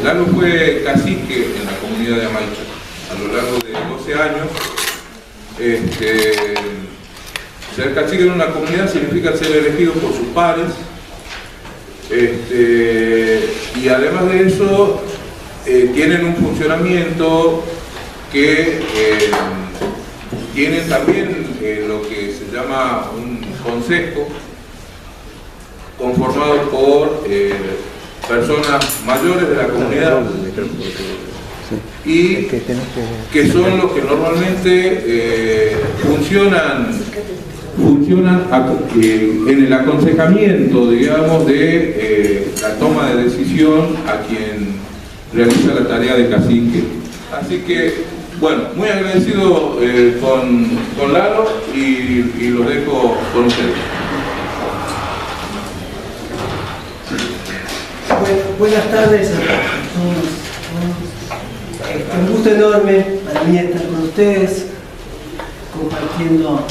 Lalo fue cacique en la comunidad de Amaicha a lo largo de 12 años. Ser cacique en una comunidad significa ser elegido por sus pares, y además de eso tienen un funcionamiento que tienen también lo que se llama un consejo conformado por personas mayores de la comunidad y que son los que normalmente funcionan en el aconsejamiento, digamos, de la toma de decisión a quien realiza la tarea de cacique. Así que, bueno, muy agradecido con Lalo y los dejo con ustedes. Buenas tardes a todos. Un gusto enorme para mí estar con ustedes, compartiendo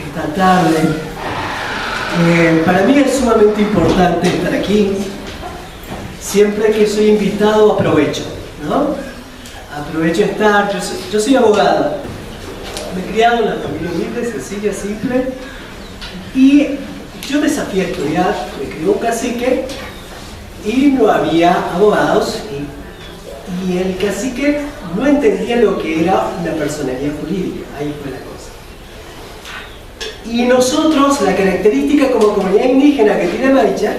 esta tarde. Para mí es sumamente importante estar aquí. Siempre que soy invitado aprovecho, ¿no? Aprovecho estar. Yo soy abogado. Me he criado en una familia humilde, sencilla, simple. Y yo desafié a estudiar. Me crió un cacique y no había abogados. Y el cacique no entendía lo que era una personalidad jurídica. Ahí fue la cosa. Y nosotros, la característica como comunidad indígena que tiene Amaicha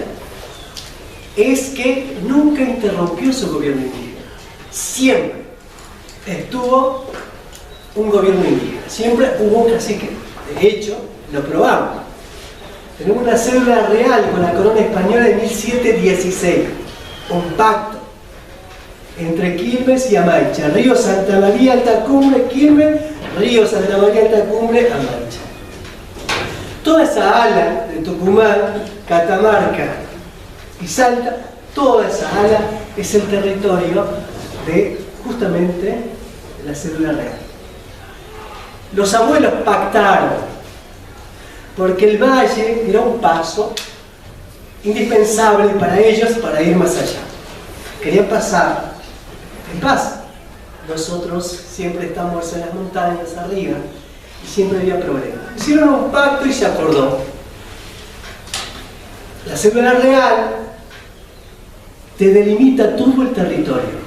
es que nunca interrumpió su gobierno indígena. Siempre estuvo un gobierno indígena. Siempre hubo un cacique. De hecho, lo probamos. Tenemos una cédula real con la corona española de 1716. Un pacto entre Quilmes y Amaicha. Río Santa María, Alta Cumbre, Quilmes. Río Santa María, Alta Cumbre, Amaicha. Toda esa ala de Tucumán, Catamarca y Salta, toda esa ala es el territorio de justamente la cédula real. Los abuelos pactaron porque el valle era un paso indispensable para ellos para ir más allá. Querían pasar en paz. Nosotros siempre estamos en las montañas arriba y siempre había problemas. Hicieron un pacto y se acordó. La cédula real te delimita todo el territorio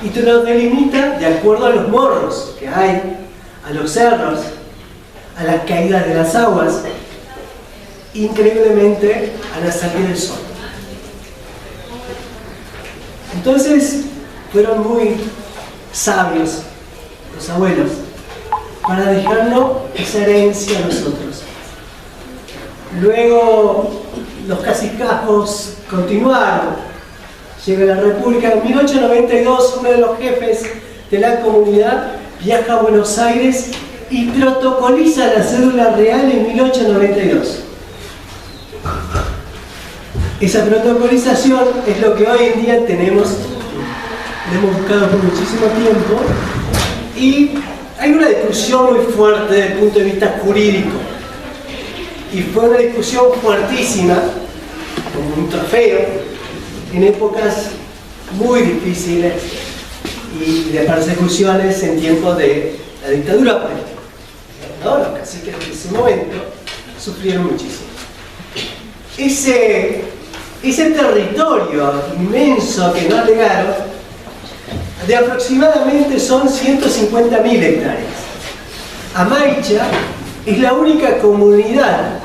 y te lo delimita de acuerdo a los morros que hay, a los cerros, a las caídas de las aguas, increíblemente a la salida del sol. Entonces fueron muy sabios los abuelos para dejarnos esa herencia a nosotros. Luego los cacicazgos continuaron. Llega la República en 1892, uno de los jefes de la comunidad viaja a Buenos Aires y protocoliza la cédula real en 1892. Esa protocolización es lo que hoy en día tenemos, lo hemos buscado por muchísimo tiempo, y hay una discusión muy fuerte desde el punto de vista jurídico. Y fue una discusión fuertísima, como un trofeo, en épocas muy difíciles y de persecuciones en tiempos de la dictadura política. ¿No? Los caciques en ese momento sufrieron muchísimo. Ese territorio inmenso que nos legaron, de aproximadamente son 150.000 hectáreas. Amaicha es la única comunidad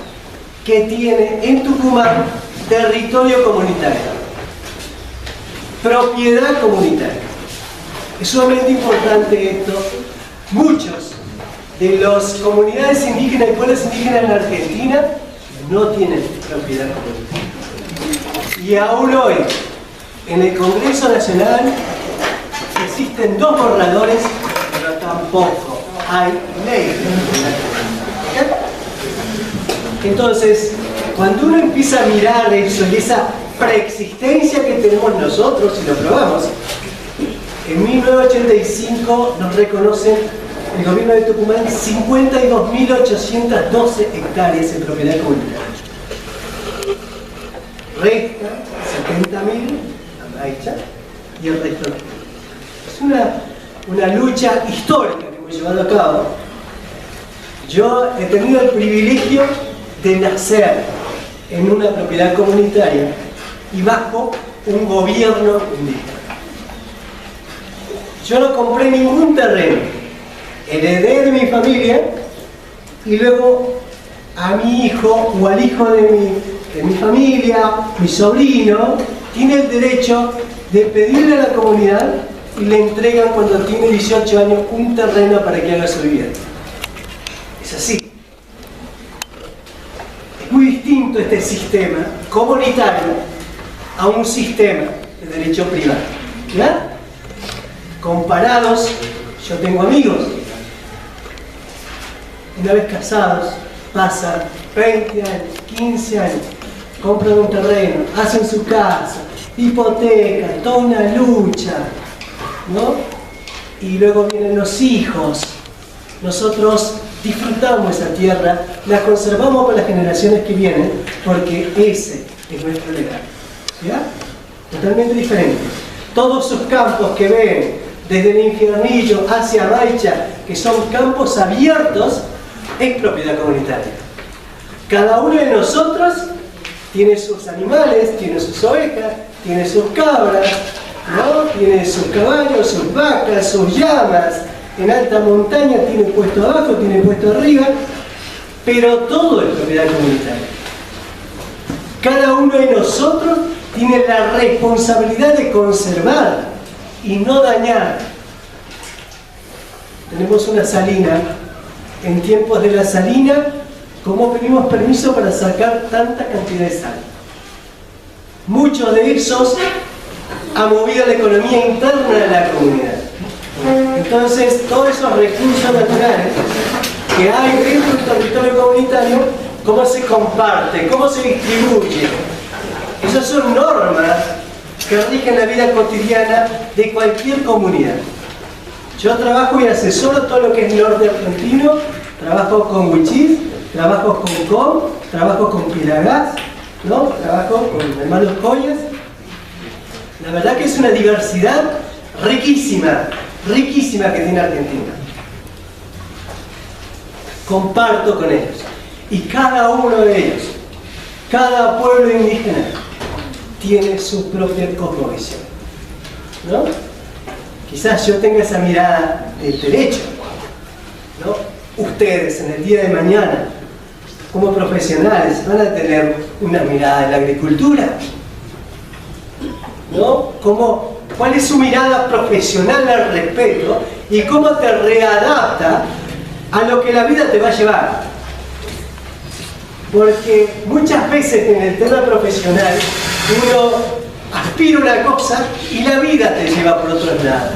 que tiene en Tucumán territorio comunitario, propiedad comunitaria. Es sumamente importante esto. Muchos de las comunidades indígenas y pueblos indígenas en la Argentina no tienen propiedad comunitaria. Y aún hoy, en el Congreso Nacional, existen 2 borradores, pero tampoco hay ley. Entonces, cuando uno empieza a mirar eso y esa preexistencia que tenemos nosotros, y lo probamos, en 1985 nos reconocen el gobierno de Tucumán 52.812 hectáreas en propiedad comunitaria. Resta 70.000 Aicha y el resto del pueblo. Es una lucha histórica que hemos llevado a cabo. Yo he tenido el privilegio de nacer en una propiedad comunitaria y bajo un gobierno indígena. Yo no compré ningún terreno, heredé de mi familia y luego a mi hijo o al hijo de mi familia, mi sobrino, tiene el derecho de pedirle a la comunidad y le entregan cuando tiene 18 años un terreno para que haga su vivienda. Es así. Es muy distinto este sistema comunitario a un sistema de derecho privado. ¿Ya? Comparados, yo tengo amigos, una vez casados, pasan 20 años, 15 años, compran un terreno, hacen su casa, hipoteca, toda una lucha, ¿no? Y luego vienen los hijos. Nosotros disfrutamos esa tierra, la conservamos para las generaciones que vienen, porque ese es nuestro legado. ¿Ya? Totalmente diferente. Todos sus campos que ven desde el Infiernillo hacia Maicha, que son campos abiertos, es propiedad comunitaria. Cada uno de nosotros tiene sus animales, tiene sus ovejas, tiene sus cabras, ¿no? Tiene sus caballos, sus vacas, sus llamas. En alta montaña tiene puesto abajo, tiene puesto arriba, pero todo es propiedad comunitaria. Cada uno de nosotros tiene la responsabilidad de conservar y no dañar. Tenemos una salina. En tiempos de la salina, ¿cómo pedimos permiso para sacar tanta cantidad de sal? Muchos de esos han movido la economía interna de la comunidad. Entonces, todos esos recursos naturales que hay dentro del territorio comunitario, ¿cómo se comparte? ¿Cómo se distribuye? Esas son normas que rigen la vida cotidiana de cualquier comunidad. Yo trabajo y asesoro todo lo que es norte argentino, trabajo con Huichís, trabajo con Com, trabajo con Pilagás, ¿no? Trabajo con hermanos Joyas. La verdad que es una diversidad riquísima, riquísima que tiene Argentina. Comparto con ellos. Y cada uno de ellos, cada pueblo indígena, tiene su propia cosmovisión, ¿no? Quizás yo tenga esa mirada del derecho, ¿no? Ustedes en el día de mañana, como profesionales, van a tener una mirada de la agricultura, ¿no? ¿Cuál es su mirada profesional al respecto y cómo te readapta a lo que la vida te va a llevar? Porque muchas veces en el tema profesional uno aspira una cosa y la vida te lleva por otros lados.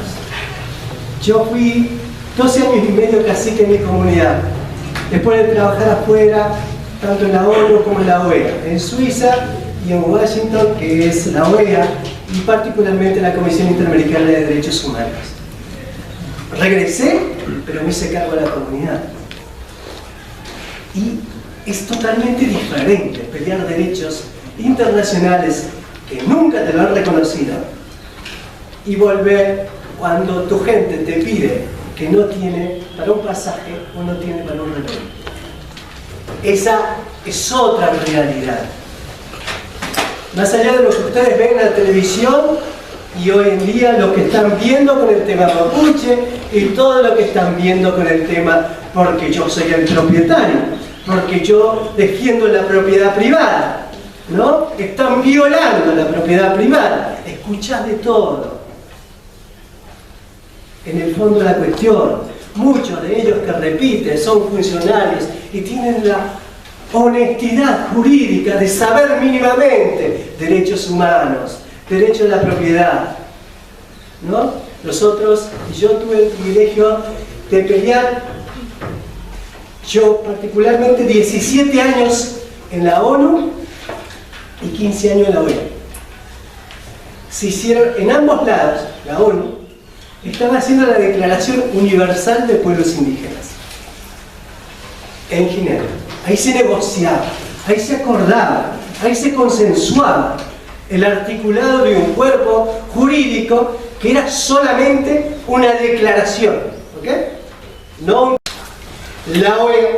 Yo fui 12 años y medio cacique en mi comunidad, después de trabajar afuera, tanto en la ONU como en la OEA, en Suiza y en Washington, que es la OEA, y particularmente la Comisión Interamericana de Derechos Humanos. Regresé, pero me hice cargo de la comunidad. Y es totalmente diferente pelear derechos internacionales que nunca te lo han reconocido y volver cuando tu gente te pide que no tiene para un pasaje o no tiene para un reloj. Esa es otra realidad. Más allá de lo que ustedes ven en la televisión y hoy en día lo que están viendo con el tema mapuche y todo lo que están viendo con el tema porque yo soy el propietario, porque yo defiendo la propiedad privada, ¿no? Están violando la propiedad privada. Escuchás de todo. En el fondo de la cuestión, muchos de ellos que repiten son funcionarios y tienen la honestidad jurídica de saber mínimamente derechos humanos, derecho a la propiedad, ¿no? Nosotros, yo tuve el privilegio de pelear, yo particularmente 17 años en la ONU y 15 años en la OEA. Se hicieron en ambos lados, la ONU estaba haciendo la Declaración Universal de Pueblos Indígenas en Ginebra. Ahí se negociaba, ahí se acordaba, ahí se consensuaba el articulado de un cuerpo jurídico que era solamente una declaración, ¿ok? No. La OEA,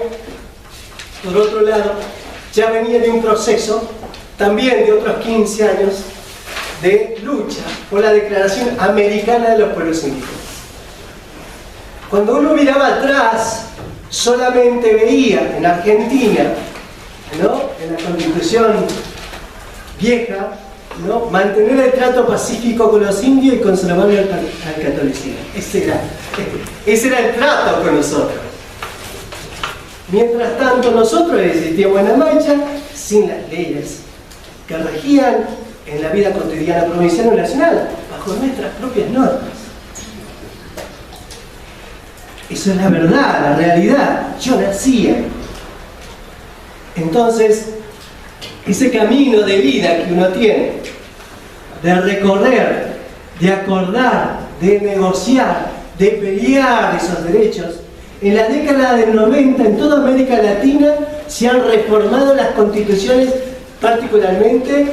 por otro lado, ya venía de un proceso, también de otros 15 años, de lucha por la Declaración Americana de los Pueblos Indígenas. Cuando uno miraba atrás, solamente veía en Argentina, ¿no?, en la Constitución vieja, ¿no?, mantener el trato pacífico con los indios y conservar al catolicismo. Ese era el trato con nosotros. Mientras tanto, nosotros existíamos en la marcha sin las leyes que regían en la vida cotidiana provincial o nacional, bajo nuestras propias normas. Eso es la verdad, la realidad. Yo nacía. Entonces, ese camino de vida que uno tiene, de recorrer, de acordar, de negociar, de pelear esos derechos, en la década del 90 en toda América Latina se han reformado las constituciones, particularmente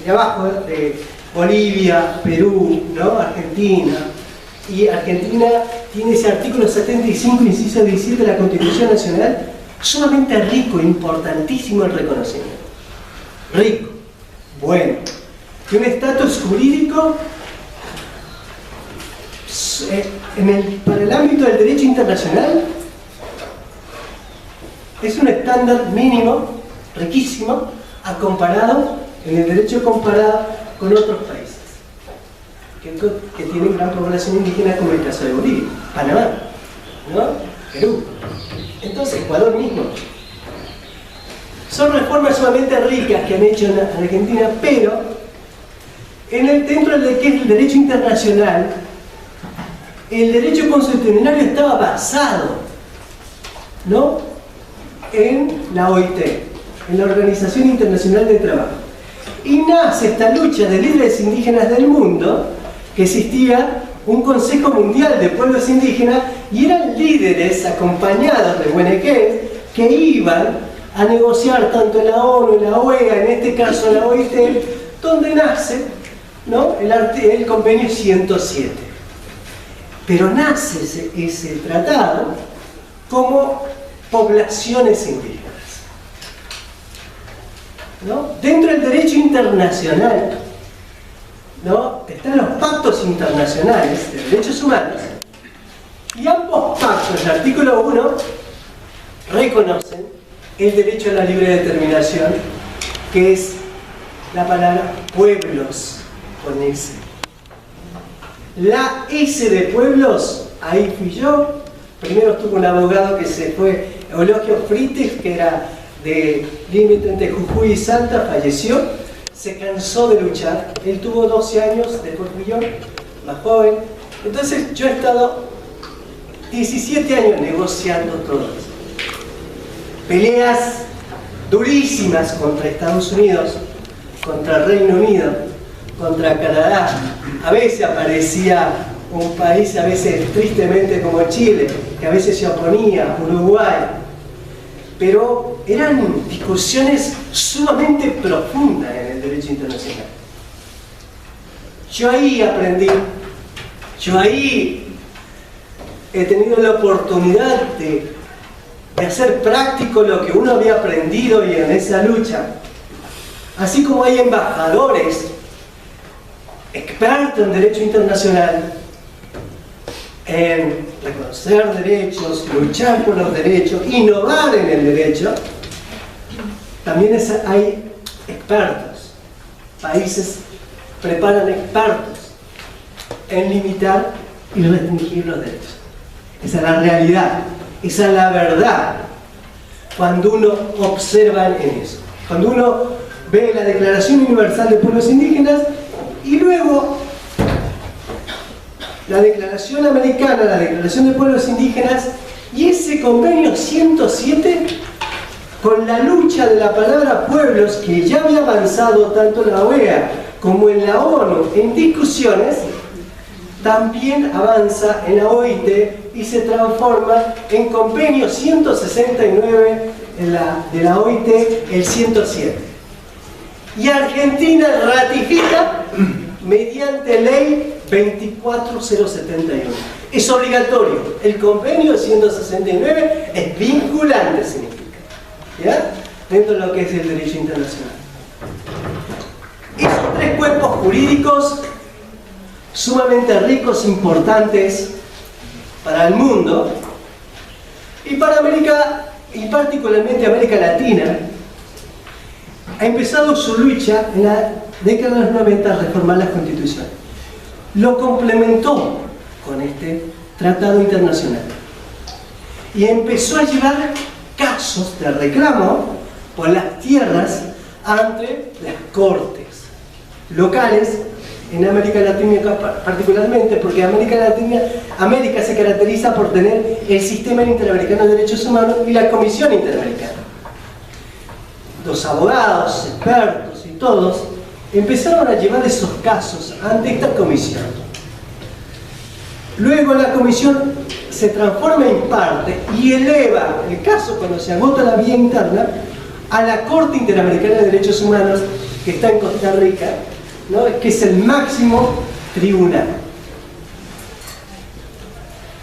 de abajo, de Bolivia, Perú, ¿no?, Argentina. Y Argentina tiene ese artículo 75, inciso 17 de la Constitución Nacional, sumamente rico, importantísimo el reconocimiento. Rico, bueno. Un estatus jurídico para el ámbito del derecho internacional es un estándar mínimo, riquísimo, en el derecho comparado con otros países que tienen gran población indígena, como el caso de Bolivia, Panamá, ¿no?, Perú. Entonces, Ecuador mismo. Son reformas sumamente ricas que han hecho en Argentina, pero dentro de que es el derecho internacional, el derecho constitucional estaba basado, ¿no?, en la OIT, en la Organización Internacional del Trabajo. Y nace esta lucha de líderes indígenas del mundo, que existía un Consejo Mundial de Pueblos Indígenas, y eran líderes acompañados de Güenequén que iban a negociar tanto en la ONU, en la OEA, en este caso en la OIT, donde nace, ¿no?, el convenio 107. Pero nace ese tratado como poblaciones indígenas, ¿no? Dentro del derecho internacional, ¿no?, están los pactos internacionales de derechos humanos, y ambos pactos, el artículo 1, reconocen el derecho a la libre determinación, que es la palabra pueblos con S. La S de pueblos, ahí fui yo. Primero estuvo un abogado que se fue, Eulogio Frites, que era de límite entre Jujuy y Salta, falleció, se cansó de luchar. Él tuvo 12 años, después fui yo, más joven. Entonces yo he estado 17 años negociando todo eso. Peleas durísimas contra Estados Unidos, contra el Reino Unido, contra Canadá. A veces aparecía un país, a veces tristemente como Chile, que a veces se oponía, Uruguay. Pero eran discusiones sumamente profundas en el derecho internacional. Yo ahí aprendí, yo ahí he tenido la oportunidad de hacer práctico lo que uno había aprendido y en esa lucha. Así como hay embajadores, expertos en derecho internacional, en reconocer derechos, luchar por los derechos, innovar en el derecho, también hay expertos. Países preparan expertos en limitar y restringir los derechos. Esa es la realidad, esa es la verdad. Cuando uno observa en eso, cuando uno ve la Declaración Universal de Pueblos Indígenas y luego la Declaración Americana, la Declaración de Pueblos Indígenas y ese convenio 107, con la lucha de la palabra pueblos que ya había avanzado tanto en la OEA como en la ONU en discusiones, también avanza en la OIT y se transforma en convenio 169 de la OIT, el 107. y Argentina ratifica mediante ley 24071. Es obligatorio. El convenio 169 es vinculante, significa, ¿ya? Dentro de lo que es el derecho internacional. Esos tres cuerpos jurídicos sumamente ricos, importantes para el mundo y para América, y particularmente América Latina, ha empezado su lucha en la década de los 90 a reformar la Constitución. Lo complementó con este tratado internacional y empezó a llevar casos de reclamo por las tierras ante las cortes locales en América Latina, particularmente porque América se caracteriza por tener el Sistema Interamericano de Derechos Humanos y la Comisión Interamericana. Los abogados, expertos y todos empezaron a llevar esos casos ante esta comisión. Luego la comisión se transforma en parte y eleva el caso, cuando se agota la vía interna, a la Corte Interamericana de Derechos Humanos, que está en Costa Rica, ¿no? Que es el máximo tribunal.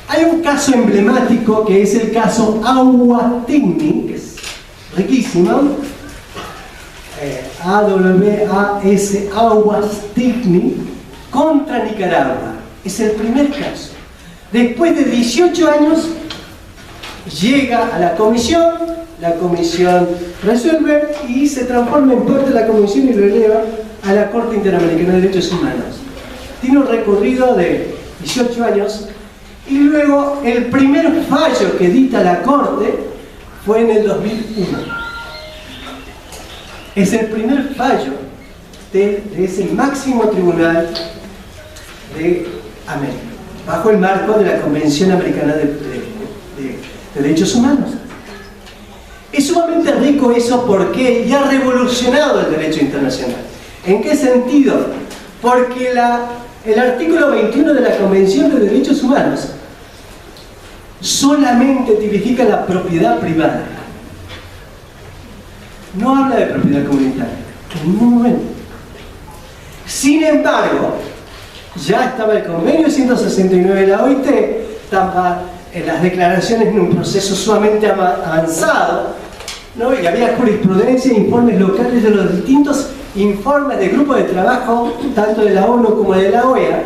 Hay un caso emblemático que es el caso Aguastigny, que es riquísimo, A-W-A-S, Aguastigny, contra Nicaragua. Es el primer caso. Después de 18 años, llega a la comisión resuelve y se transforma en parte de la comisión y lo eleva a la Corte Interamericana de Derechos Humanos. Tiene un recorrido de 18 años y luego el primer fallo que dicta la Corte fue en el 2001. Es el primer fallo de ese máximo tribunal de América, bajo el marco de la Convención Americana de Derechos Humanos. Es sumamente rico eso porque ya ha revolucionado el derecho internacional. ¿En qué sentido? Porque el artículo 21 de la Convención de Derechos Humanos solamente tipifica la propiedad privada. No habla de propiedad comunitaria, en ningún momento. Sin embargo, ya estaba el convenio 169 de la OIT, estaba en las declaraciones en un proceso sumamente avanzado, ¿no? Y había jurisprudencia e informes locales de los distintos informes de grupos de trabajo, tanto de la ONU como de la OEA,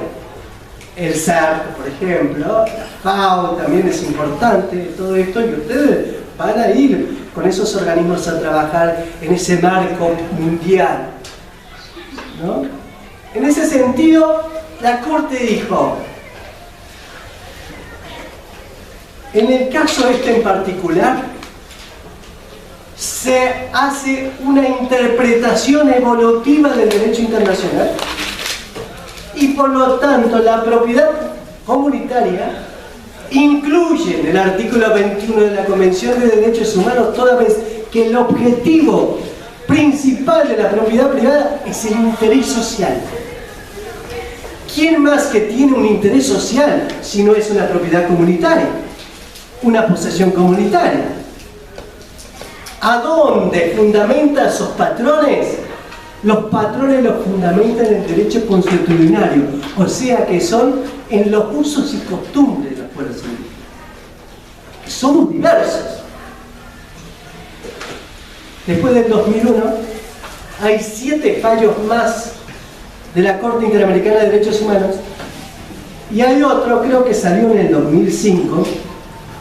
el CERT, por ejemplo, la FAO también es importante, todo esto, y ustedes van a ir con esos organismos a trabajar en ese marco mundial, ¿no? En ese sentido, la Corte dijo, en el caso este en particular, se hace una interpretación evolutiva del derecho internacional y por lo tanto la propiedad comunitaria incluye en el artículo 21 de la Convención de Derechos Humanos, toda vez que el objetivo principal de la propiedad privada es el interés social. ¿Quién más que tiene un interés social si no es una propiedad comunitaria? Una posesión comunitaria. ¿A dónde fundamenta esos patrones? Los patrones los fundamentan en el derecho consuetudinario, o sea que son en los usos y costumbres de los pueblos indígenas. Somos diversos. Después del 2001, hay 7 fallos más de la Corte Interamericana de Derechos Humanos y hay otro, creo que salió en el 2005,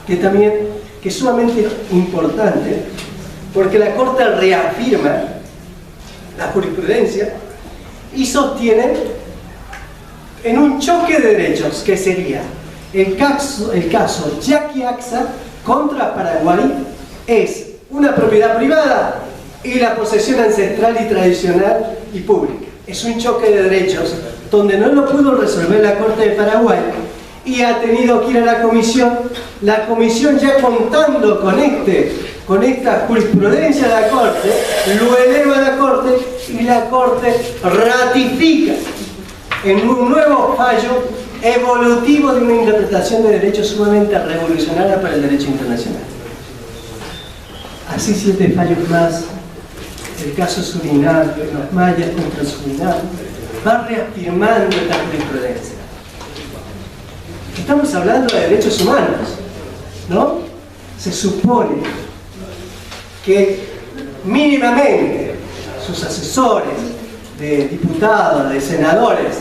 que también es sumamente importante, porque la Corte reafirma la jurisprudencia y sostiene en un choque de derechos, que sería el caso Yaquiaxa contra Paraguay, es una propiedad privada y la posesión ancestral y tradicional y pública. Es un choque de derechos donde no lo pudo resolver la Corte de Paraguay y ha tenido que ir a la comisión ya contando con esta jurisprudencia de la Corte, lo eleva a la Corte y la Corte ratifica en un nuevo fallo evolutivo de una interpretación de derechos sumamente revolucionaria para el derecho internacional. Así 7 fallos más el caso Surinam, de los mayas contra Surinam, va reafirmando esta jurisprudencia. Estamos hablando de derechos humanos, ¿no? Se supone que mínimamente sus asesores de diputados, de senadores,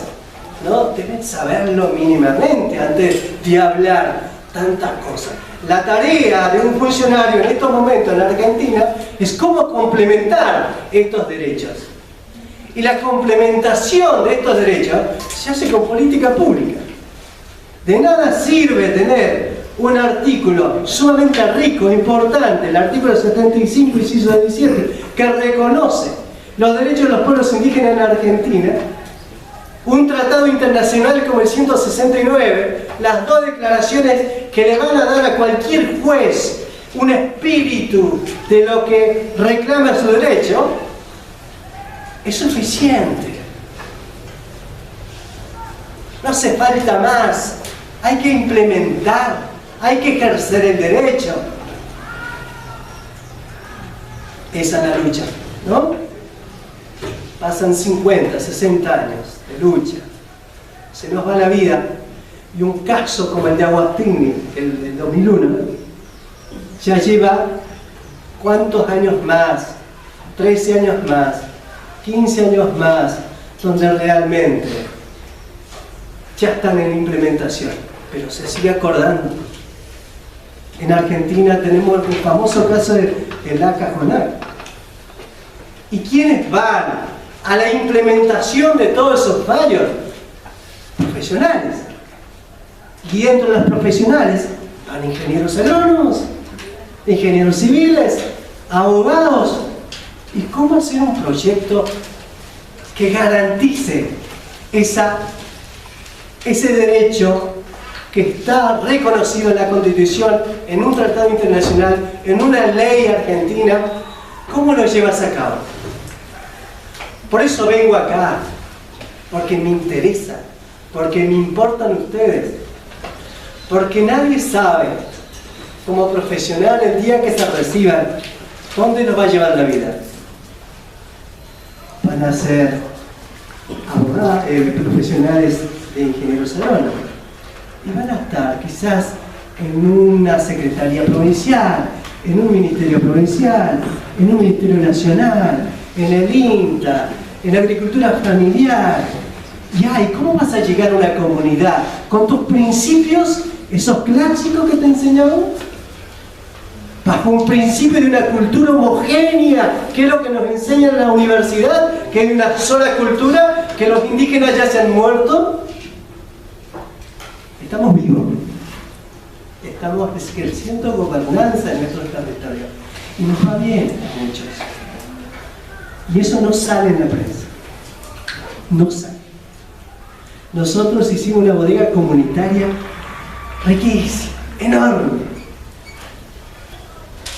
¿no? Deben saberlo mínimamente antes de hablar tantas cosas. La tarea de un funcionario en estos momentos en la Argentina es cómo complementar estos derechos. Y la complementación de estos derechos se hace con política pública. De nada sirve tener un artículo sumamente rico, importante, el artículo 75, inciso 17, que reconoce los derechos de los pueblos indígenas en Argentina, un tratado internacional como el 169, las dos declaraciones que le van a dar a cualquier juez un espíritu de lo que reclama su derecho, es suficiente. No hace falta más. Hay que implementar, hay que ejercer el derecho. Esa es la lucha, ¿no? Pasan 50, 60 años de lucha. Se nos va la vida. Y un caso como el de Agostini, el del 2001, ya lleva ¿cuántos años más? 13 años más, 15 años más, donde realmente ya están en implementación, pero se sigue acordando. En Argentina tenemos el famoso caso del ACA Jonar. ¿Y quiénes van a la implementación de todos esos fallos? Profesionales. Y dentro de los profesionales van ingenieros agrónomos, ingenieros civiles, abogados. ¿Y cómo hacer un proyecto que garantice ese derecho que está reconocido en la Constitución, en un tratado internacional, en una ley argentina? ¿Cómo lo llevas a cabo? Por eso vengo acá, porque me interesa, porque me importan ustedes, porque nadie sabe, como profesional, el día que se reciban, dónde nos va a llevar la vida. Van a ser abogados, profesionales de ingenieros agrónomos, y van a estar quizás en una secretaría provincial, en un ministerio provincial, en un ministerio nacional, en el INTA, en agricultura familiar. Y ay, ¿cómo vas a llegar a una comunidad con tus principios, esos clásicos que te enseñaron? Bajo un principio de una cultura homogénea, que es lo que nos enseña en la universidad, que hay una sola cultura, que los indígenas ya se han muerto. Estamos vivos, estamos ejerciendo gobernanza en nuestros territorios y nos va bien a muchos. Y eso no sale en la prensa, no sale. Nosotros hicimos una bodega comunitaria riquísima, enorme.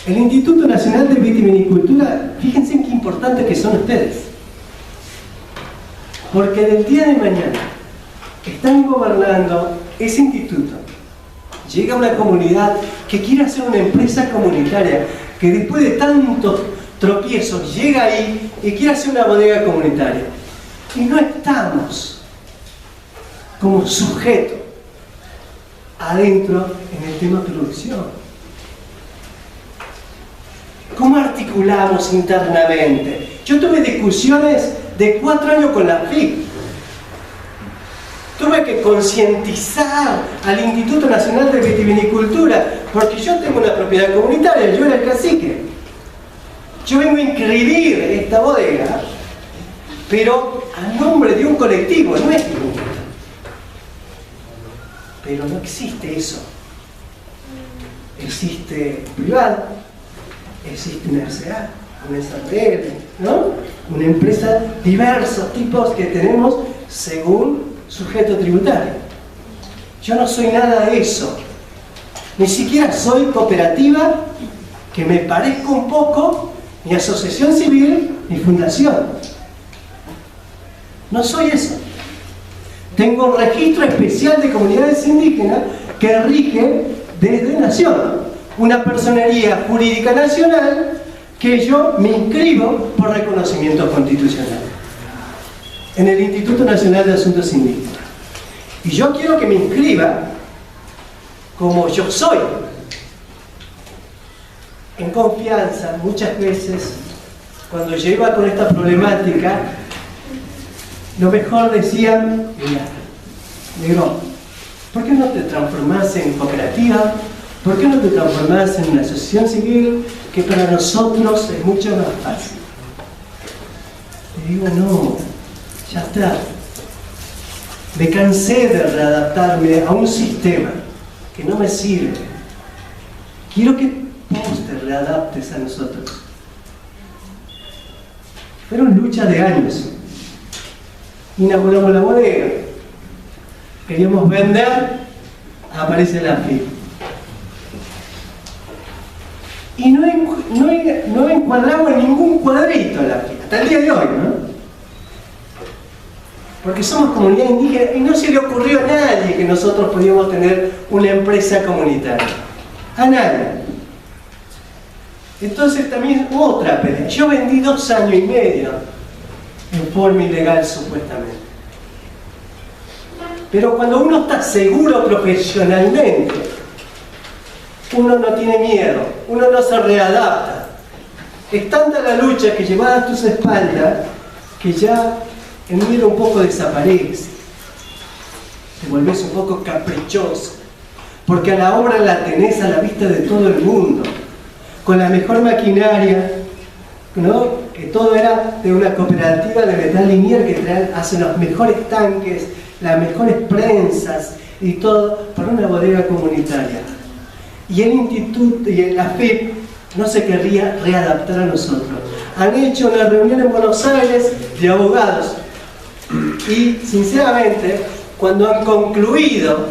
El Instituto Nacional de Vitivinicultura, fíjense en qué importante que son ustedes, porque del día de mañana están gobernando ese instituto. Llega una comunidad que quiere hacer una empresa comunitaria, que después de tantos tropiezos llega ahí y quiere hacer una bodega comunitaria. Y no estamos como sujeto adentro en el tema producción. ¿Cómo articulamos internamente? Yo tuve discusiones de 4 años con la FIC. Tuve que concientizar al Instituto Nacional de Vitivinicultura, porque yo tengo una propiedad comunitaria, yo era el cacique. Yo vengo a inscribir esta bodega, pero a nombre de un colectivo, no es mío. Pero no existe eso. Existe privado, existe una SA, una SAPL, ¿no? Una empresa, diversos tipos que tenemos según sujeto tributario. Yo no soy nada de eso. Ni siquiera soy cooperativa, que me parezco un poco, ni asociación civil, ni fundación. No soy eso. Tengo un registro especial de comunidades indígenas que rige desde Nación, una personería jurídica nacional que yo me inscribo por reconocimiento constitucional en el Instituto Nacional de Asuntos Indígenas. Y yo quiero que me inscriba como yo soy, en confianza. Muchas veces, cuando yo iba con esta problemática, lo mejor decían: mira, negro, ¿por qué no te transformás en cooperativa? ¿Por qué no te transformás en una asociación civil que para nosotros es mucho más fácil? Le digo: no, ya está. Me cansé de readaptarme a un sistema que no me sirve. Quiero que vos te readaptes a nosotros. Fueron luchas de años. Inauguramos la bodega. Queríamos vender, aparece la FIP. Y no encuadramos en ningún cuadrito la FIP, hasta el día de hoy, ¿no? Porque somos comunidad indígena y no se le ocurrió a nadie que nosotros podíamos tener una empresa comunitaria. A nadie. Entonces también otra pelea. Yo vendí 2 años y medio en forma ilegal supuestamente. Pero cuando uno está seguro profesionalmente, uno no tiene miedo, uno no se readapta. Es tanta la lucha que llevas a tus espaldas que ya el miedo un poco desaparece. Te volvés un poco caprichoso, porque a la obra la tenés a la vista de todo el mundo, con la mejor maquinaria, ¿no? Que todo era de una cooperativa de metal lineal que hace los mejores tanques, las mejores prensas y todo para una bodega comunitaria. Y el instituto y la FIP no se querría readaptar a nosotros. Han hecho una reunión en Buenos Aires de abogados y sinceramente cuando han concluido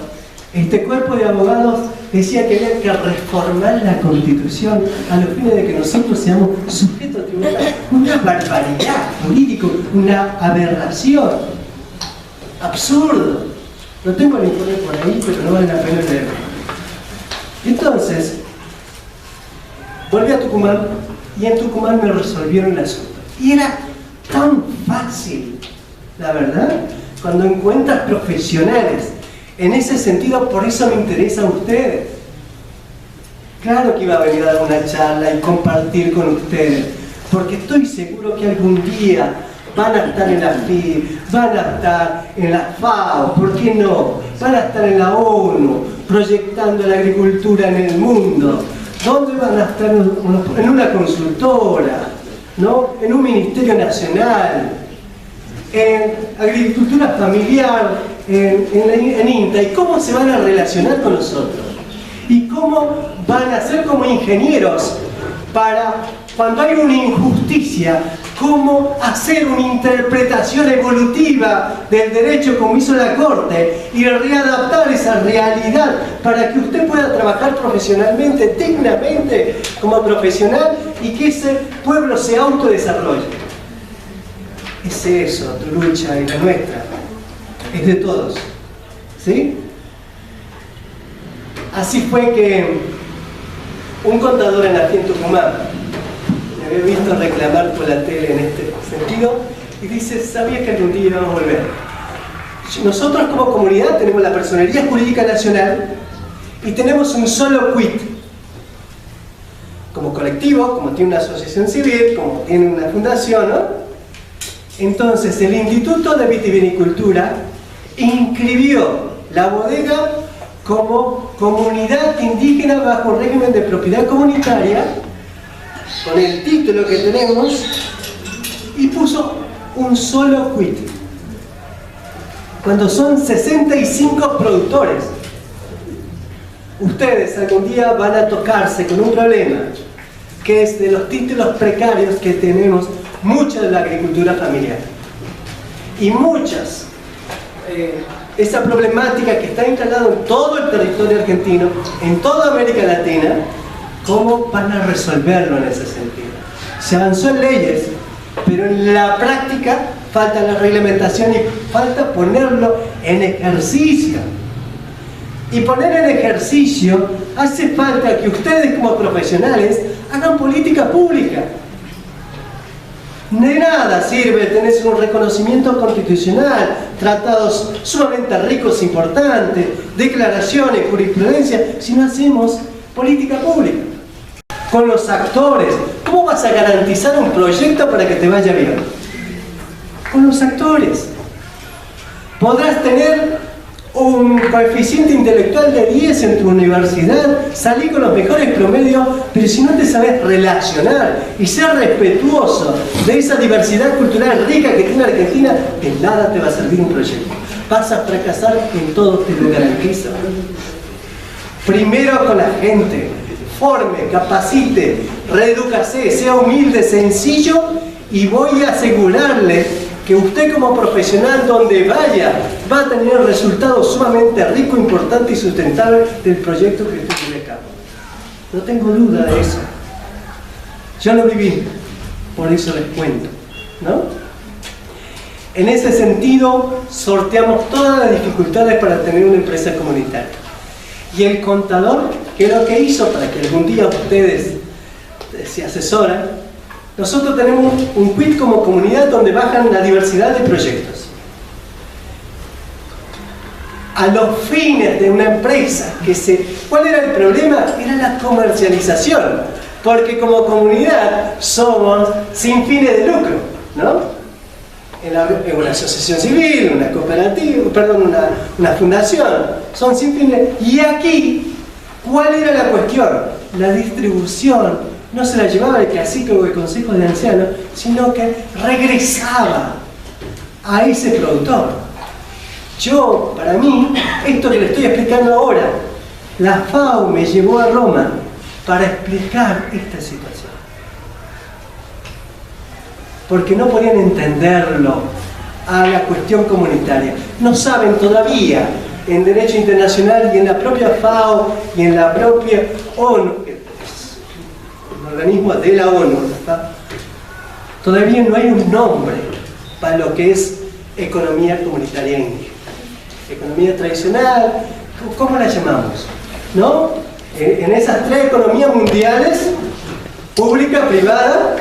este cuerpo de abogados decía que había que reformar la Constitución a los fines de que nosotros seamos sujetos tributarios. Una barbaridad jurídica, una aberración, absurdo. Lo tengo el informe por ahí, pero no vale la pena leerlo. Entonces, volví a Tucumán y en Tucumán me resolvieron el asunto. Y era tan fácil, la verdad, cuando encuentras profesionales. En ese sentido, por eso me interesa a ustedes. Claro que iba a venir a dar una charla y compartir con ustedes, porque estoy seguro que algún día van a estar en la FIP, van a estar en la FAO, ¿por qué no? Van a estar en la ONU, proyectando la agricultura en el mundo. ¿Dónde van a estar? En una consultora, ¿no? En un ministerio nacional, en agricultura familiar, en INTA. ¿Y cómo se van a relacionar con nosotros? ¿Y cómo van a ser como ingenieros para, cuando hay una injusticia, cómo hacer una interpretación evolutiva del derecho como hizo la Corte y readaptar esa realidad para que usted pueda trabajar profesionalmente, dignamente como profesional y que ese pueblo se autodesarrolle? Es eso, tu lucha y la nuestra. Es de todos. ¿Sí? Así fue que un contador aquí en Tucumán me había visto reclamar por la tele en este sentido y dice: ¿sabías que algún día vamos a volver? Nosotros como comunidad tenemos la Personería Jurídica Nacional y tenemos un solo quit. Como colectivo, como tiene una asociación civil, como tiene una fundación, ¿no? Entonces el Instituto de Vitivinicultura inscribió la bodega como comunidad indígena bajo régimen de propiedad comunitaria, con el título que tenemos, y puso un solo quit. Cuando son 65 productores, ustedes algún día van a tocarse con un problema, que es de los títulos precarios que tenemos mucha de la agricultura familiar. Y muchas, esa problemática que está instalada en todo el territorio argentino, en toda América Latina, ¿cómo van a resolverlo en ese sentido? Se avanzó en leyes, pero en la práctica falta la reglamentación y falta ponerlo en ejercicio. Y poner en ejercicio hace falta que ustedes como profesionales hagan política pública. De nada sirve tener un reconocimiento constitucional, tratados sumamente ricos, importantes, declaraciones, jurisprudencia, si no hacemos política pública. Con los actores, ¿cómo vas a garantizar un proyecto para que te vaya bien? Con los actores. Podrás tener un coeficiente intelectual de 10 en tu universidad, salir con los mejores promedios, pero si no te sabes relacionar y ser respetuoso de esa diversidad cultural rica que tiene Argentina, de nada te va a servir un proyecto. Vas a fracasar en todo, te lo garantizo. Primero con la gente, forme, capacite, reedúcase, sea humilde, sencillo, y voy a asegurarle que usted como profesional donde vaya va a tener resultados sumamente rico, importante y sustentable del proyecto que usted lleve a cabo. No tengo duda de eso. Yo lo viví, por eso les cuento, ¿no? En ese sentido, sorteamos todas las dificultades para tener una empresa comunitaria. Y el contador, ¿qué es lo que hizo para que algún día ustedes se asesoran? Nosotros tenemos un quit como comunidad donde bajan la diversidad de proyectos. A los fines de una empresa, ¿cuál era el problema? Era la comercialización. Porque como comunidad somos sin fines de lucro, ¿no? En una asociación civil, una cooperativa, perdón, una fundación, son sin fines. Y aquí, ¿cuál era la cuestión? La distribución. No se la llevaba el cacique o el consejo de ancianos, sino que regresaba a ese productor. Para mí, esto que le estoy explicando ahora, la FAO me llevó a Roma para explicar esta situación. Porque no podían entenderlo a la cuestión comunitaria. No saben todavía en derecho internacional y en la propia FAO y en la propia ONU, organismo de la ONU, ¿verdad? Todavía no hay un nombre para lo que es economía comunitaria indígena. Economía tradicional, ¿cómo la llamamos? ¿No? En esas tres economías mundiales, pública, privada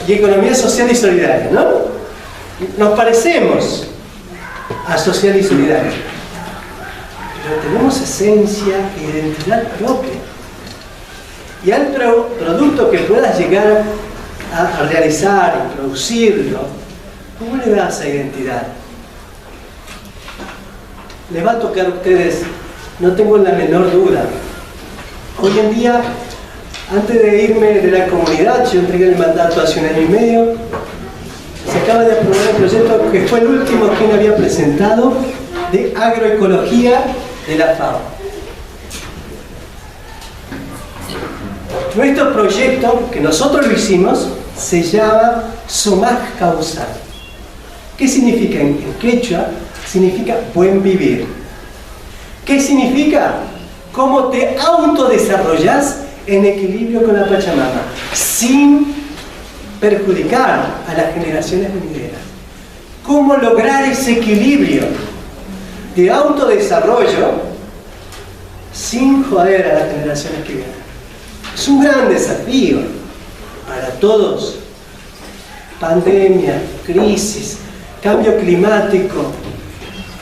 y economía social y solidaria, ¿no? Nos parecemos a social y solidaria, pero tenemos esencia e identidad propia. Y al producto que puedas llegar a realizar y producirlo, ¿cómo le das esa identidad? Les va a tocar a ustedes, no tengo la menor duda. Hoy en día, antes de irme de la comunidad, yo entregué el mandato hace 1 año y medio, se acaba de aprobar el proyecto que fue el último que él había presentado de agroecología de la FAO. Nuestro proyecto, que nosotros lo hicimos, se llama Somaj Causal. ¿Qué significa en quechua? Significa buen vivir. ¿Qué significa? Cómo te autodesarrollas en equilibrio con la Pachamama, sin perjudicar a las generaciones venideras. ¿Cómo lograr ese equilibrio de autodesarrollo sin joder a las generaciones que vienen? Es un gran desafío para todos. Pandemia, crisis, cambio climático,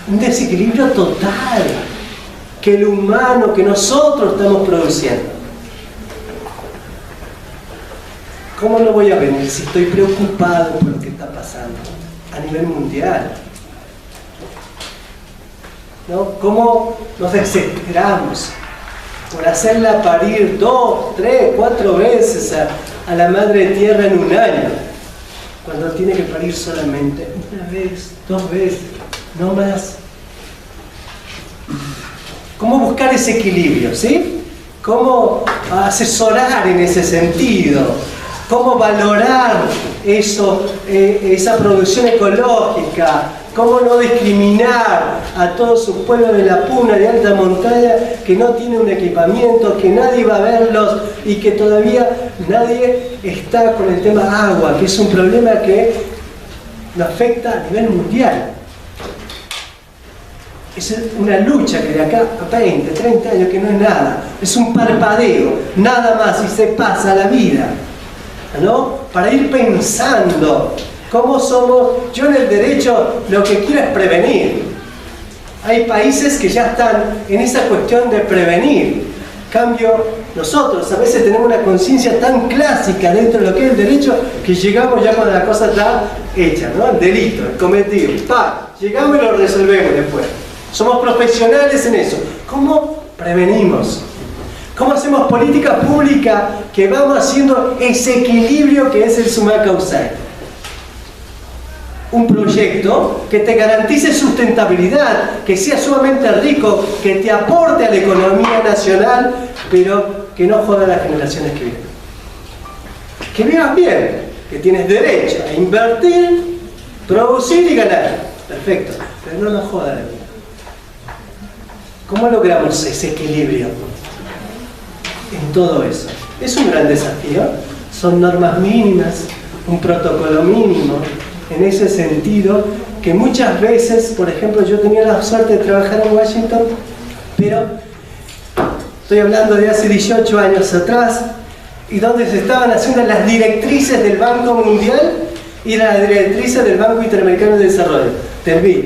un desequilibrio total que el humano, que nosotros estamos produciendo. ¿Cómo no voy a venir si estoy preocupado por lo que está pasando a nivel mundial? ¿No? ¿Cómo nos desesperamos por hacerla parir 2, 3, 4 veces a la madre tierra en un año, cuando tiene que parir solamente 1 vez, 2 veces, no más? ¿Cómo buscar ese equilibrio? ¿Sí? ¿Cómo asesorar en ese sentido? ¿Cómo valorar eso, esa producción ecológica? ¿Cómo no discriminar a todos sus pueblos de la puna, de alta montaña, que no tienen un equipamiento, que nadie va a verlos y que todavía nadie está con el tema agua, que es un problema que nos afecta a nivel mundial? Es una lucha que de acá a 20, 30 años que no es nada, es un parpadeo, nada más, y se pasa la vida, ¿no? Para ir pensando cómo somos. Yo en el derecho lo que quiero es prevenir. Hay países que ya están en esa cuestión de prevenir. Cambio, nosotros a veces tenemos una conciencia tan clásica dentro de lo que es el derecho que llegamos ya cuando la cosa está hecha, ¿no? El delito, el cometido, llegamos y lo resolvemos después. Somos profesionales en eso. ¿Cómo prevenimos? ¿Cómo hacemos política pública que vamos haciendo ese equilibrio que es el summa causale? Un proyecto que te garantice sustentabilidad, que sea sumamente rico, que te aporte a la economía nacional, pero que no joda a las generaciones que vienen. Que vivas bien, que tienes derecho a invertir, producir y ganar. Perfecto, pero no nos joda la vida. ¿Cómo logramos ese equilibrio en todo eso? Es un gran desafío. Son normas mínimas, un protocolo mínimo. En ese sentido, que muchas veces, por ejemplo, yo tenía la suerte de trabajar en Washington, pero estoy hablando de hace 18 años atrás, y donde se estaban haciendo las directrices del Banco Mundial y las directrices del Banco Interamericano de Desarrollo, del BID,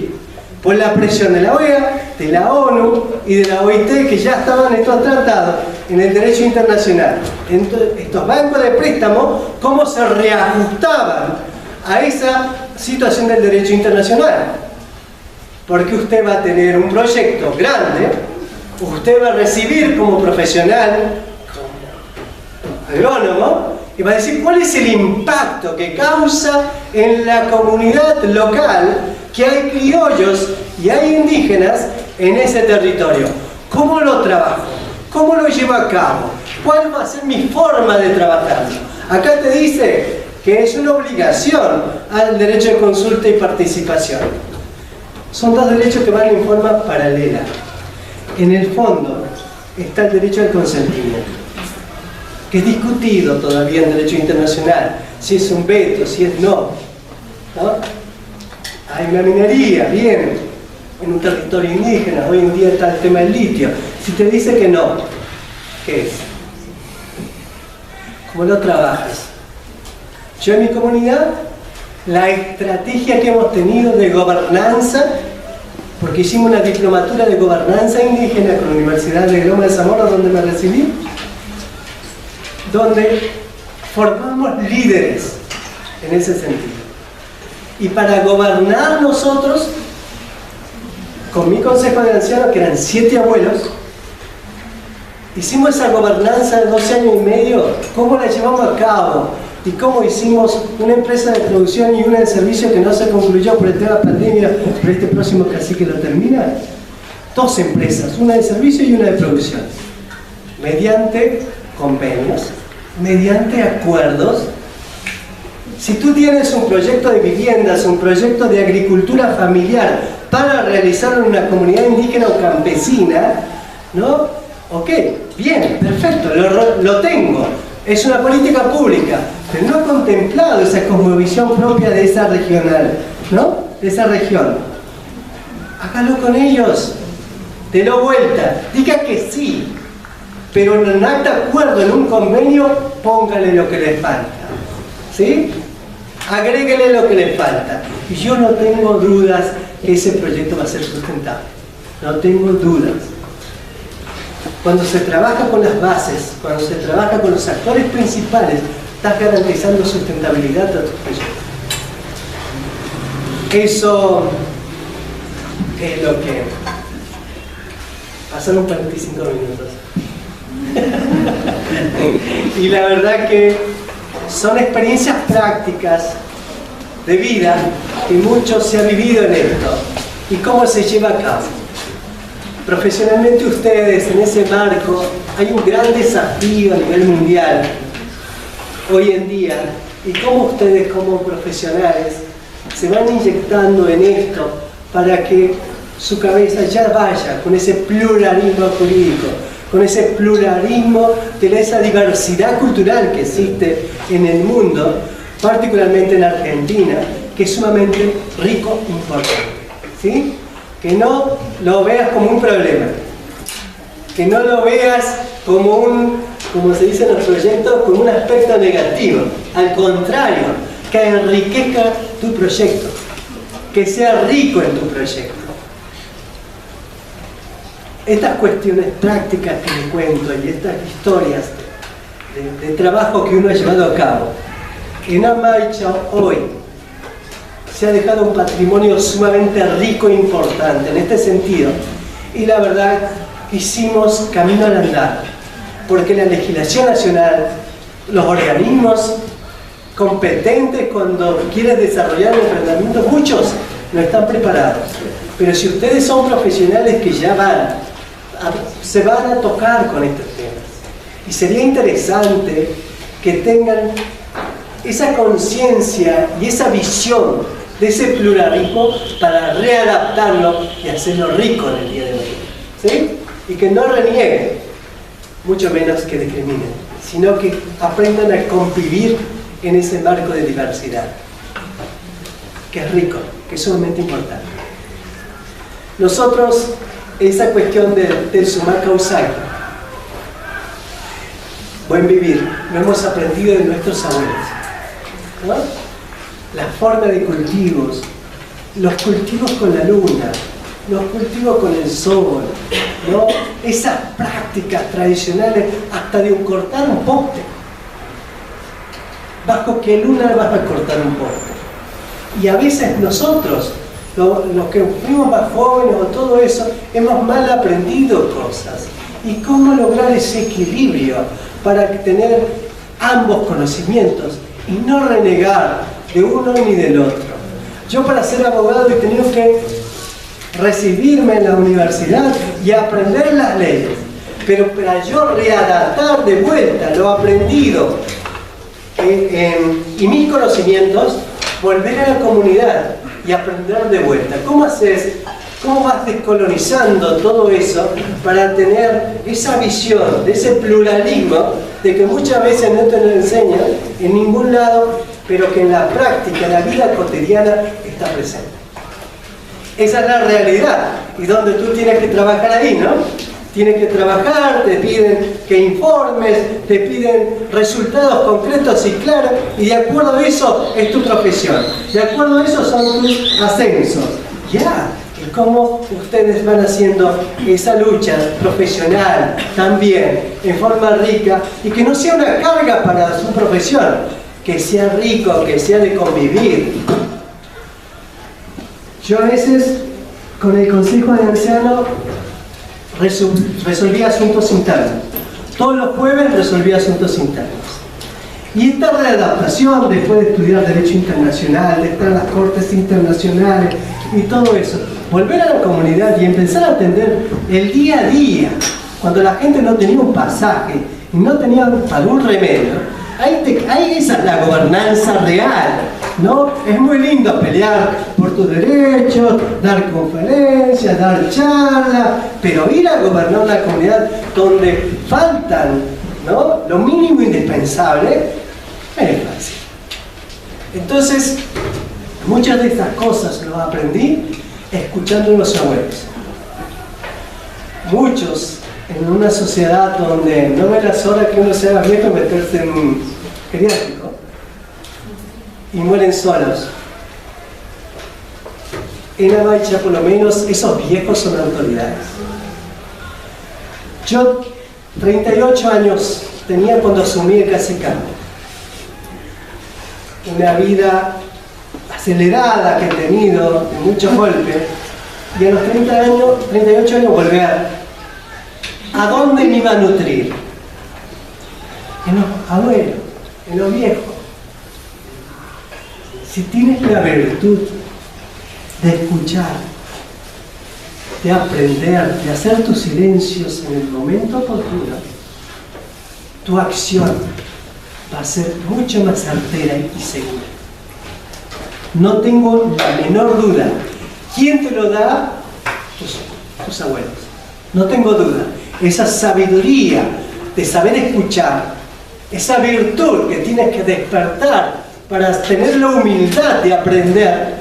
por la presión de la OEA, de la ONU y de la OIT, que ya estaban estos tratados en el derecho internacional. Entonces, estos bancos de préstamo, cómo se reajustaban a esa situación del derecho internacional. Porque usted va a tener un proyecto grande, usted va a recibir como profesional, como agrónomo, y va a decir cuál es el impacto que causa en la comunidad local, que hay criollos y hay indígenas en ese territorio. ¿Cómo lo trabajo? ¿Cómo lo llevo a cabo? ¿Cuál va a ser mi forma de trabajarlo? Acá te dice que es una obligación al derecho de consulta y participación. Son dos derechos que van en forma paralela. En el fondo está el derecho al consentimiento, que es discutido todavía en derecho internacional, si es un veto, si es no. Hay una minería, bien, en un territorio indígena, hoy en día está el tema del litio. Si te dice que no, ¿qué es? ¿Cómo lo trabajas? Yo en mi comunidad, la estrategia que hemos tenido de gobernanza, porque hicimos una diplomatura de gobernanza indígena con la Universidad de Loma de Zamora, donde me recibí, donde formamos líderes en ese sentido. Y para gobernar nosotros, con mi consejo de ancianos, que eran 7 abuelos, hicimos esa gobernanza de 12 años y medio. ¿Cómo la llevamos a cabo? Y cómo hicimos una empresa de producción y una de servicio que no se concluyó por el tema de pandemia, pero este próximo cacique lo termina. 2 empresas, una de servicio y una de producción, mediante convenios, mediante acuerdos. Si tú tienes un proyecto de viviendas, un proyecto de agricultura familiar para realizarlo en una comunidad indígena o campesina, ¿no? Ok, bien, perfecto, lo tengo. Es una política pública, pero no ha contemplado esa cosmovisión propia de esa regional, ¿no? De esa región. Hágalo con ellos, délo vuelta, diga que sí, pero en un acta de acuerdo, en un convenio, póngale lo que le falta, ¿sí? Agréguele lo que le falta. Y yo no tengo dudas que ese proyecto va a ser sustentable, no tengo dudas. Cuando se trabaja con las bases, cuando se trabaja con los actores principales, estás garantizando sustentabilidad a tus proyectos. Eso es lo que... Pasaron 45 minutos. Y la verdad que son experiencias prácticas de vida que mucho se ha vivido en esto. ¿Y cómo se lleva a cabo? Profesionalmente ustedes, en ese marco, hay un gran desafío a nivel mundial hoy en día, y cómo ustedes como profesionales se van inyectando en esto para que su cabeza ya vaya con ese pluralismo jurídico, con ese pluralismo de esa diversidad cultural que existe en el mundo, particularmente en Argentina, que es sumamente rico e importante, ¿sí? que no lo veas como un problema, que no lo veas como un, como se dice en los proyectos, como un aspecto negativo. Al contrario, que enriquezca tu proyecto, que sea rico en tu proyecto. Estas cuestiones prácticas que les cuento y estas historias de trabajo que uno ha llevado a cabo, en Amaicha hoy se ha dejado un patrimonio sumamente rico e importante en este sentido. Y la verdad, hicimos camino al andar, porque la legislación nacional, los organismos competentes cuando quieren desarrollar un emprendimiento, muchos no están preparados. Pero si ustedes son profesionales que ya se van a tocar con estos temas. Y sería interesante que tengan esa conciencia y esa visión de ese pluralismo para readaptarlo y hacerlo rico en el día de hoy. ¿Sí? Y que no renieguen, mucho menos que discriminen, sino que aprendan a convivir en ese marco de diversidad, que es rico, que es sumamente importante. Nosotros, esa cuestión del sumar causal, buen vivir, lo hemos aprendido de nuestros abuelos, ¿no? La forma de cultivos, los cultivos con la luna, los cultivos con el sol, ¿no? Esas prácticas tradicionales, hasta de cortar un poste. ¿Bajo qué luna vas a cortar un poste? Y a veces nosotros, los que fuimos más jóvenes o todo eso, hemos mal aprendido cosas. ¿Y cómo lograr ese equilibrio para tener ambos conocimientos y no renegar de uno ni del otro? Yo, para ser abogado, he tenido que recibirme en la universidad y aprender las leyes, pero para yo readaptar de vuelta lo aprendido y mis conocimientos, volver a la comunidad y aprender de vuelta. ¿Cómo haces? ¿Cómo vas descolonizando todo eso para tener esa visión de ese pluralismo de que muchas veces no te lo enseñan en ningún lado, pero que en la práctica, en la vida cotidiana, está presente? Esa es la realidad, y donde tú tienes que trabajar ahí, ¿no? Tienes que trabajar, te piden que informes, te piden resultados concretos y claros, y de acuerdo a eso es tu profesión, de acuerdo a eso son tus ascensos. Ya, y cómo ustedes van haciendo esa lucha profesional también, en forma rica, y que no sea una carga para su profesión, que sea rico, que sea de convivir. Yo a veces, con el Consejo de Ancianos, resolvía asuntos internos. Todos los jueves resolvía asuntos internos. Y esta readaptación, después de estudiar Derecho Internacional, de estar en las Cortes Internacionales y todo eso, volver a la comunidad y empezar a atender el día a día, cuando la gente no tenía un pasaje y no tenía algún remedio, ahí esa es la gobernanza real, ¿no? Es muy lindo pelear por tus derechos, dar conferencias, dar charlas, pero ir a gobernar una comunidad donde faltan, ¿no?, lo mínimo indispensable, es fácil. Entonces, muchas de estas cosas las aprendí escuchando a los abuelos. Muchos, en una sociedad donde no ve las horas que uno se haga viejo meterse en un geriátrico y mueren solos. En Amaicha, por lo menos, esos viejos son autoridades. Yo 38 años tenía cuando asumí el CACICA. Una vida acelerada que he tenido, de muchos golpes, y a los 38 años volver. ¿A dónde me iba a nutrir? En los abuelos, en los viejos. Si tienes la virtud de escuchar, de aprender, de hacer tus silencios en el momento oportuno, tu acción va a ser mucho más certera y segura. No tengo la menor duda. ¿Quién te lo da? Tus abuelos. No tengo duda. Esa sabiduría de saber escuchar, esa virtud que tienes que despertar para tener la humildad de aprender,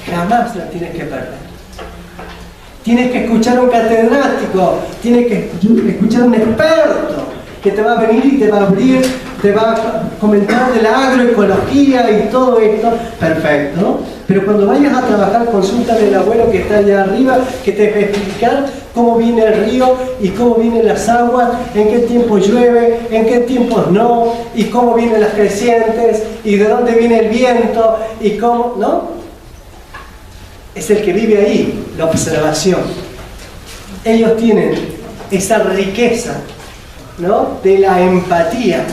jamás la tienes que perder. Tienes que escuchar a un catedrático, tienes que escuchar a un experto que te va a venir y te va a abrir, te va a comentar de la agroecología y todo esto. Perfecto. Pero cuando vayas a trabajar, consúltale al abuelo que está allá arriba, que te va a explicar cómo viene el río y cómo vienen las aguas, en qué tiempo llueve, en qué tiempos no, y cómo vienen las crecientes, y de dónde viene el viento, y cómo, ¿no? Es el que vive ahí, la observación. Ellos tienen esa riqueza, ¿no?, de la empatía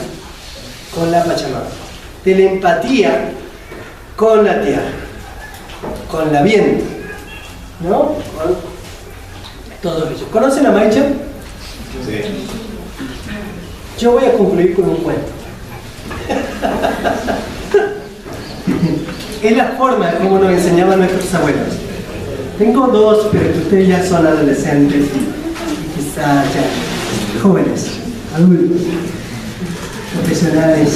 con la Pachamama, de la empatía con la tierra, con la viento, ¿no?, con todo ello. ¿Conocen a Maicha? Sí. Yo voy a concluir con un cuento. Es la forma como nos enseñaban nuestros abuelos. Tengo dos, pero ustedes ya son adolescentes y quizás ya jóvenes, adultos, profesionales,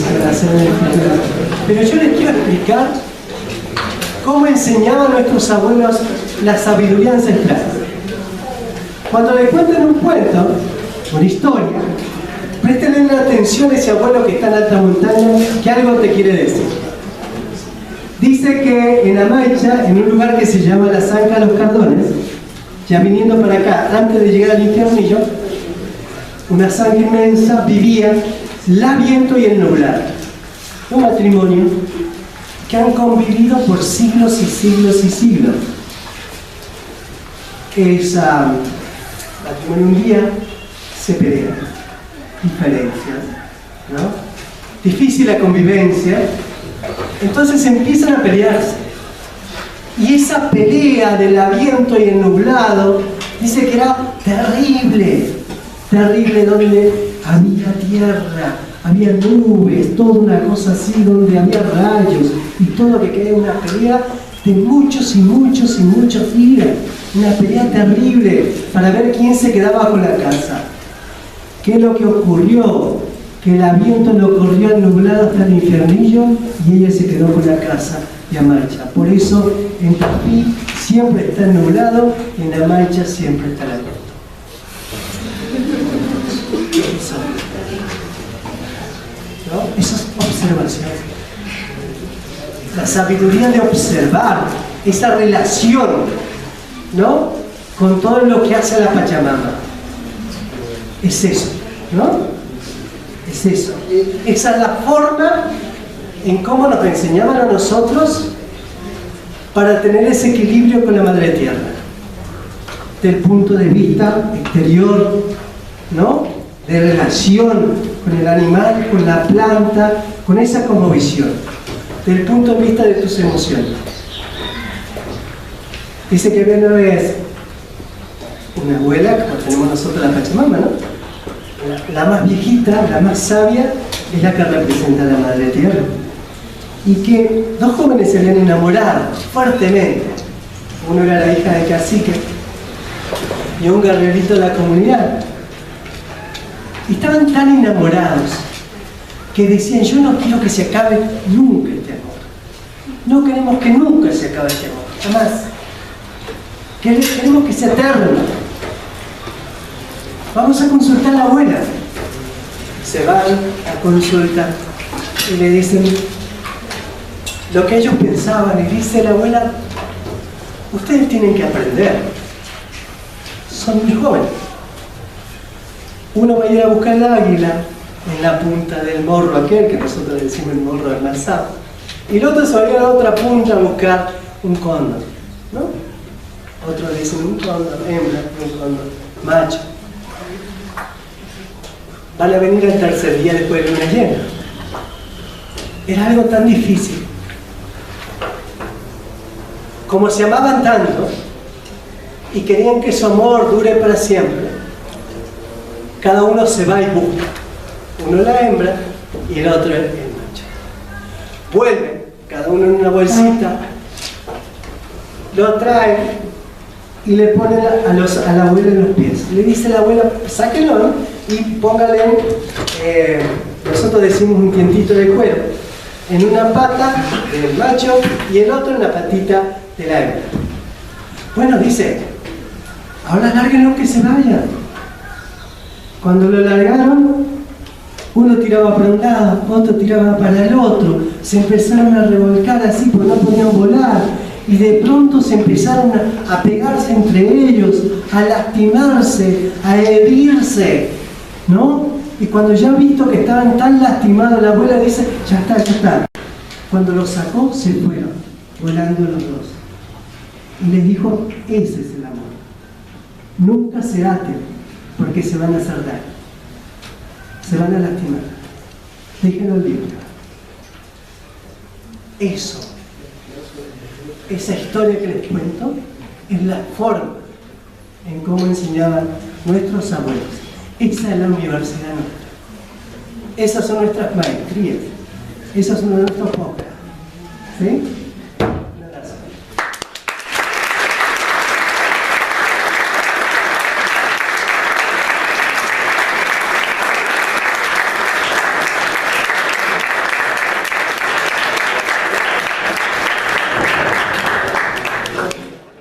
pero yo les quiero explicar cómo enseñaban nuestros abuelos la sabiduría ancestral. Cuando les cuentan un cuento, una historia, presten atención a ese abuelo que está en alta montaña, que algo te quiere decir. Dice que en Amaicha, en un lugar que se llama la Zanca de los Cardones, ya viniendo para acá, antes de llegar al Infiernillo, una zanca inmensa, vivía la Viento y el Nublar, un matrimonio que han convivido por siglos y siglos y siglos. Esa matrimonio un día se pelea, diferencias, ¿no? Difícil la convivencia. Entonces empiezan a pelearse. Y esa pelea del viento y el nublado, dice que era terrible, terrible, donde había tierra, había nubes, toda una cosa así, donde había rayos, y todo que quería una pelea de muchos y muchos y muchos días. Una pelea terrible para ver quién se quedaba con la casa. ¿Qué es lo que ocurrió? Que el viento lo corrió al nublado hasta el Infiernillo y ella se quedó con la casa de Amaicha. Por eso en Tafí siempre está el nublado y en Amaicha siempre está el viento. Eso. ¿No? Eso es observación. La sabiduría de observar esa relación, ¿no?, con todo lo que hace la Pachamama. Es eso, ¿no? Es eso. Esa es la forma en cómo nos enseñaban a nosotros para tener ese equilibrio con la Madre Tierra. Del punto de vista exterior, ¿no?, de relación con el animal, con la planta, con esa cosmovisión. Del punto de vista de tus emociones. Dice que había una vez una abuela, como tenemos nosotros la Pachamama, ¿no? La más viejita, la más sabia, es la que representa a la Madre Tierra. Y que dos jóvenes se habían enamorado fuertemente. Uno era la hija de cacique y un guerrerito de la comunidad. Y estaban tan enamorados que decían: yo no quiero que se acabe nunca este amor. No queremos que nunca se acabe este amor, jamás. Queremos que sea eterno. Vamos a consultar a la abuela. Se van a consulta y le dicen lo que ellos pensaban. Y dice la abuela: ustedes tienen que aprender. Son muy jóvenes. Uno va a ir a buscar el águila en la punta del morro aquel, que nosotros le decimos el morro del lanzado. Y el otro se va a ir a la otra punta a buscar un cóndor, ¿no? Otros le dicen un cóndor hembra, un cóndor macho. Van a venir al tercer día después de luna llena. Era algo tan difícil. Como se amaban tanto y querían que su amor dure para siempre, cada uno se va y busca. Uno la hembra y el otro el macho. Vuelven, cada uno en una bolsita, lo traen y le ponen a la abuela en los pies. Le dice la abuela: sáquenlo, ¿no?, y póngale, nosotros decimos un dientito de cuero, en una pata del macho y el otro en la patita de la hembra. Bueno, dice, ahora lárguenlo que se vaya. Cuando lo largaron, uno tiraba para un lado, otro tiraba para el otro, se empezaron a revolcar así porque no podían volar, y de pronto se empezaron a pegarse entre ellos, a lastimarse, a herirse, ¿no? Y cuando ya ha visto que estaban tan lastimados, la abuela dice, ya está, ya está. Cuando los sacó, se fueron, volando los dos. Y les dijo, ese es el amor. Nunca se aten, porque se van a hacer daño. Se van a lastimar. Déjenlo libre. Eso, esa historia que les cuento, es la forma en cómo enseñaban nuestros abuelos. Esa es la universidad nuestra. Esas son nuestras maestrías. Esas son nuestros posgrados. ¿Sí?